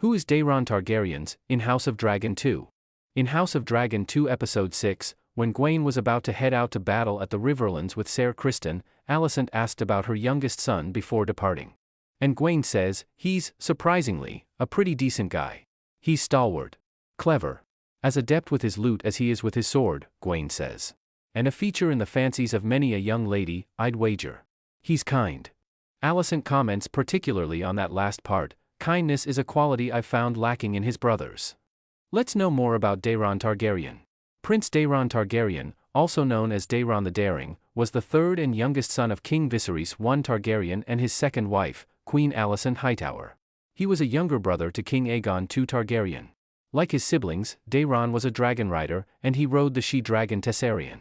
Who is Daeron Targaryens, in House of Dragon 2? In House of Dragon 2 Episode 6, when Gwaine was about to head out to battle at the Riverlands with Ser Criston, Alicent asked about her youngest son before departing. And Gwaine says, he's, surprisingly, a pretty decent guy. He's stalwart. Clever. As adept with his lute as he is with his sword, Gwaine says. And a feature in the fancies of many a young lady, I'd wager. He's kind. Alicent comments particularly on that last part. Kindness is a quality I've found lacking in his brothers. Let's know more about Daeron Targaryen. Prince Daeron Targaryen, also known as Daeron the Daring, was the third and youngest son of King Viserys One Targaryen and his second wife, Queen Alicent Hightower. He was a younger brother to King Aegon II Targaryen. Like his siblings, Daeron was a dragonrider, and he rode the she-dragon Tessarion.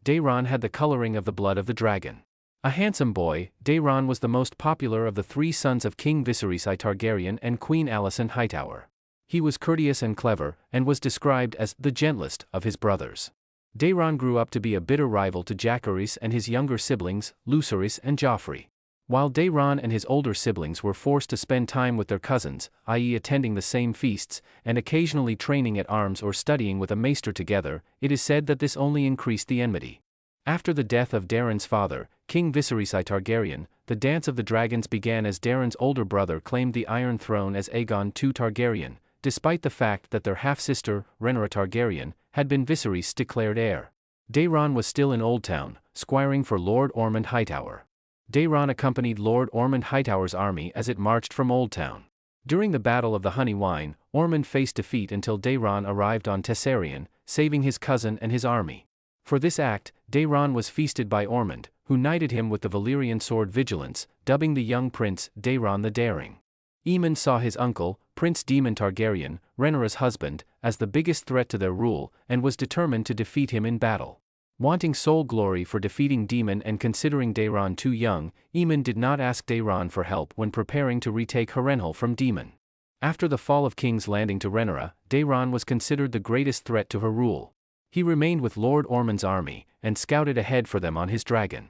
Daeron had the coloring of the blood of the dragon. A handsome boy, Daeron was the most popular of the three sons of King Viserys I Targaryen and Queen Alicent Hightower. He was courteous and clever, and was described as the gentlest of his brothers. Daeron grew up to be a bitter rival to Jacaerys and his younger siblings, Lucerys and Joffrey. While Daeron and his older siblings were forced to spend time with their cousins, i.e. attending the same feasts, and occasionally training at arms or studying with a maester together, it is said that this only increased the enmity. After the death of Daeron's father, King Viserys I Targaryen, the Dance of the Dragons began as Daeron's older brother claimed the Iron Throne as Aegon II Targaryen, despite the fact that their half-sister, Rhaenyra Targaryen, had been Viserys' declared heir. Daeron was still in Oldtown, squiring for Lord Ormond Hightower. Daeron accompanied Lord Ormond Hightower's army as it marched from Oldtown. During the Battle of the Honey Wine, Ormond faced defeat until Daeron arrived on Tessarion, saving his cousin and his army. For this act, Daeron was feasted by Ormond, who knighted him with the Valyrian sword Vigilance, dubbing the young prince Daeron the Daring. Aemon saw his uncle, Prince Daemon Targaryen, Rhaenyra's husband, as the biggest threat to their rule, and was determined to defeat him in battle. Wanting sole glory for defeating Daemon and considering Daeron too young, Aemon did not ask Daeron for help when preparing to retake Harrenhal from Daemon. After the fall of King's Landing to Rhaenyra, Daeron was considered the greatest threat to her rule. He remained with Lord Ormond's army, and scouted ahead for them on his dragon.